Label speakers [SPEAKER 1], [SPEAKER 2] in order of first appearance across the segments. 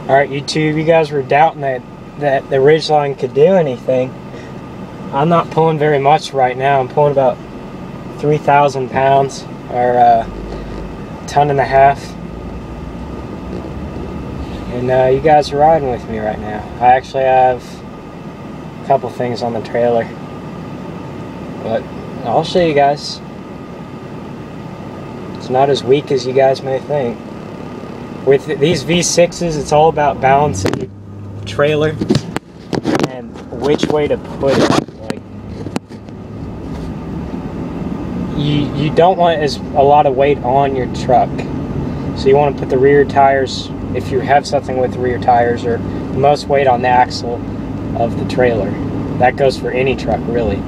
[SPEAKER 1] Alright, YouTube, you guys were doubting that the Ridgeline could do anything. I'm not pulling very much right now. I'm pulling about 3,000 pounds, or a ton and a half. And you guys are riding with me right now. I actually have a couple things on the trailer, but I'll show you guys. It's not as weak as you guys may think. With these V6s, it's all about balancing the trailer and which way to put it. Like, you don't want a lot of weight on your truck, so you want to put the rear tires, if you have something with rear tires, or the most weight on the axle of the trailer. That goes for any truck, really,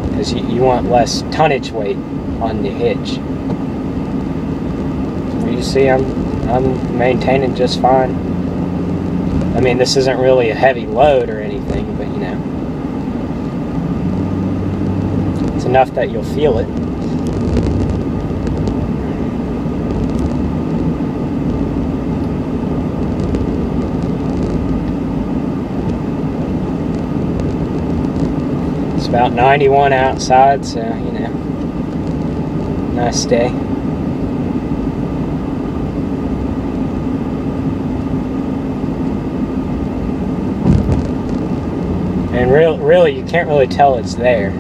[SPEAKER 1] because you want less tonnage weight on the hitch. You see, I'm maintaining just fine. I mean, this isn't really a heavy load or anything, but you know, it's enough that you'll feel it. It's about 91 outside, so you know, nice day. And really, you can't really tell it's there.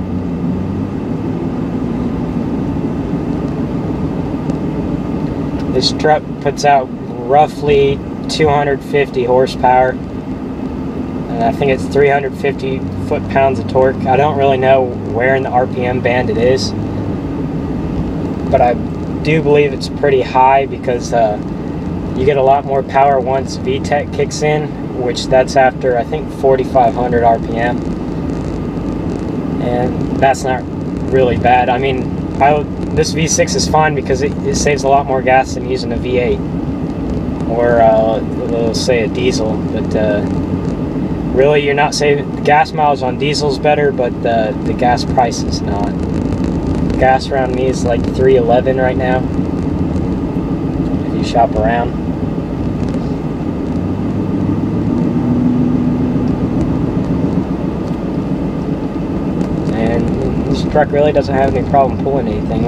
[SPEAKER 1] This truck puts out roughly 250 horsepower. And I think it's 350 foot-pounds of torque. I don't really know where in the RPM band it is, but I do believe it's pretty high, because you get a lot more power once VTEC kicks in, which that's after, I think, 4,500 RPM, and that's not really bad. I mean, this V6 is fine because it saves a lot more gas than using a V8, or let's say a diesel, but really you're not saving. The gas mileage on diesel's better, but the gas price is not. Gas around me is like $3.11 right now, if you shop around. This truck really doesn't have any problem pulling anything.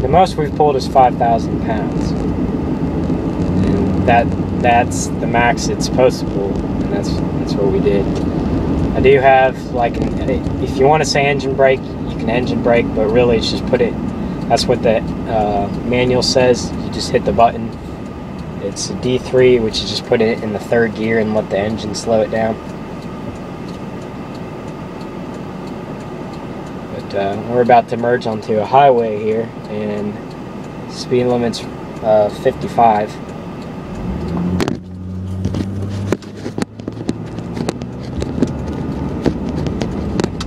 [SPEAKER 1] The most we've pulled is 5,000 pounds. And that's the max it's supposed to pull, and that's what we did. I do have, like, if you want to say engine brake, you can engine brake, but really it's just that's what the manual says. You just hit the button. It's a D3, which is just put it in the third gear and let the engine slow it down. We're about to merge onto a highway here, and speed limit's 55.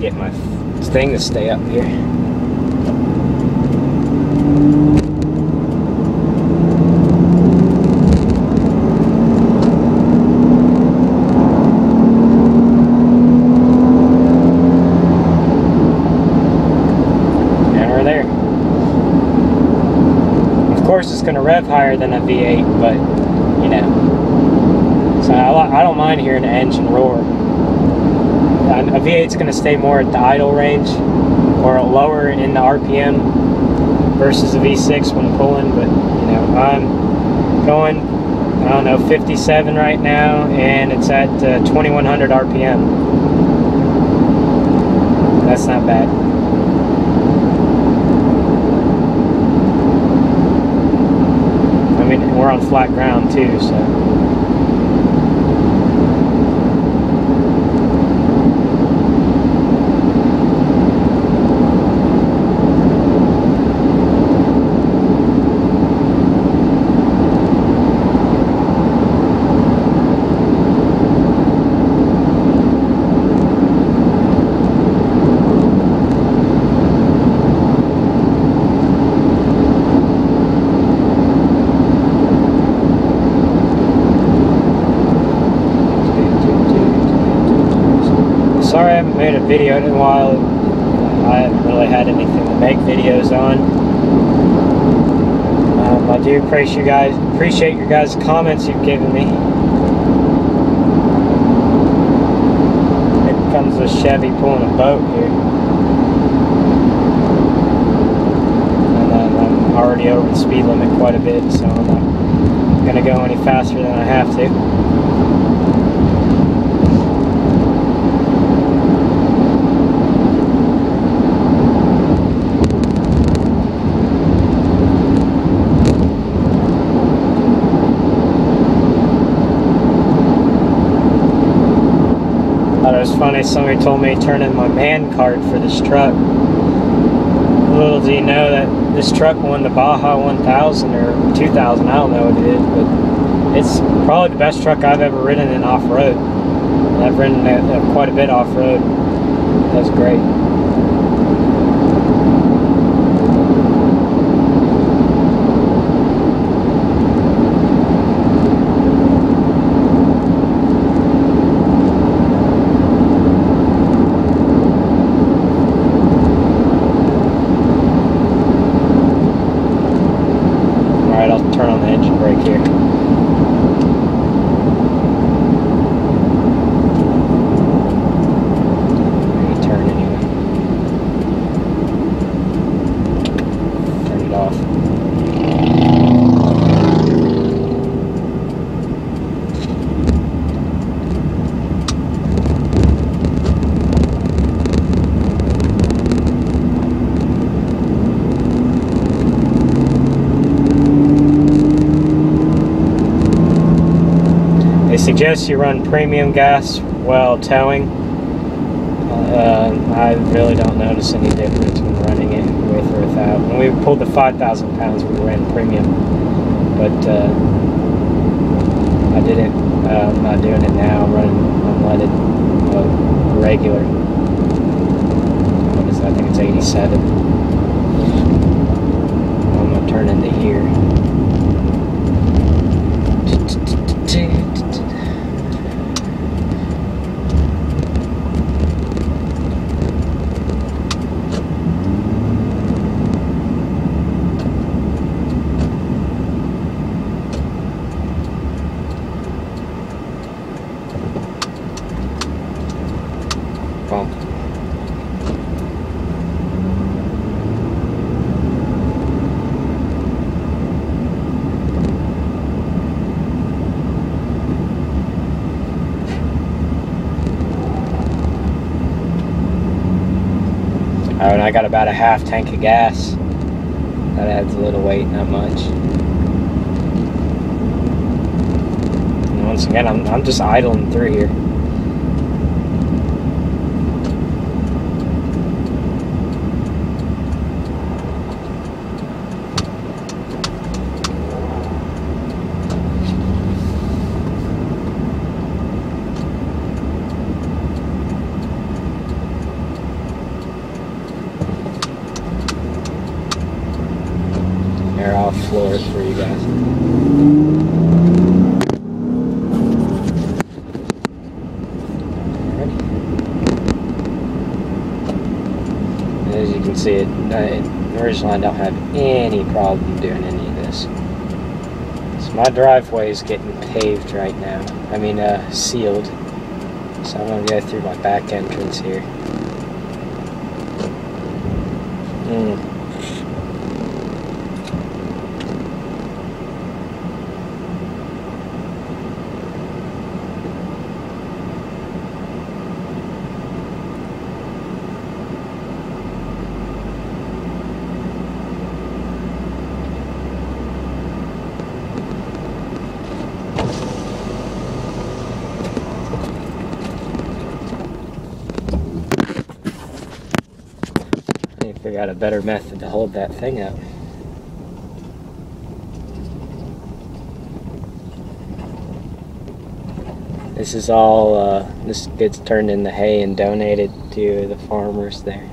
[SPEAKER 1] Get my thing to stay up here. It's going to rev higher than a V8, but you know, so I don't mind hearing the engine roar. A V8's going to stay more at the idle range, or lower in the RPM versus a V6 when pulling, but you know, I'm going, I don't know, 57 right now, and it's at 2100 RPM. That's not bad. We're on flat ground too, so. Sorry I haven't made a video in a while. I haven't really had anything to make videos on. My I do appreciate your guys' comments you've given me. Here comes a Chevy pulling a boat here. And I'm already over the speed limit quite a bit, so I'm not going to go any faster than I have to. It was funny, somebody told me to turn in my man card for this truck. Little do you know that this truck won the Baja 1000 or 2000, I don't know what it is, but it's probably the best truck I've ever ridden in off-road. I've ridden quite a bit off-road. That's great. Turn on the engine brake here. Turn anyway. Turn it off. They suggest you run premium gas while towing. I really don't notice any difference when running it with or without. When we pulled the 5,000 pounds, we ran premium, but I didn't. I'm not doing it now. I'm running unleaded, regular. What is that? I think it's 87. I'm gonna turn into here. And I got about a half tank of gas. That adds a little weight, not much. And once again, I'm just idling through here. Air off floors for you guys. As you can see, the Ridgeline don't have any problem doing any of this. So my driveway is getting paved right now. I mean, sealed. So I'm gonna go through my back entrance here. Figure out a better method to hold that thing up. This is all, this gets turned into hay and donated to the farmers there.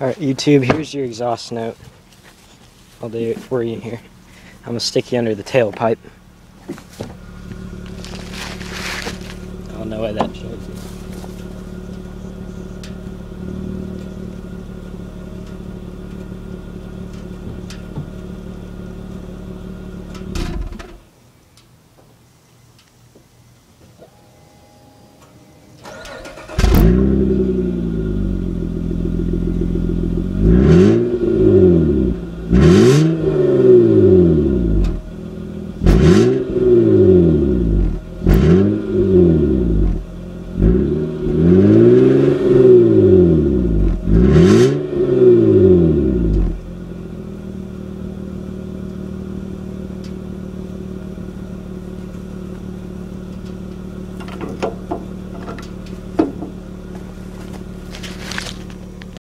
[SPEAKER 1] Alright, YouTube, here's your exhaust note. I'll do it for you here. I'm going to stick you under the tailpipe. I don't know why that shows you.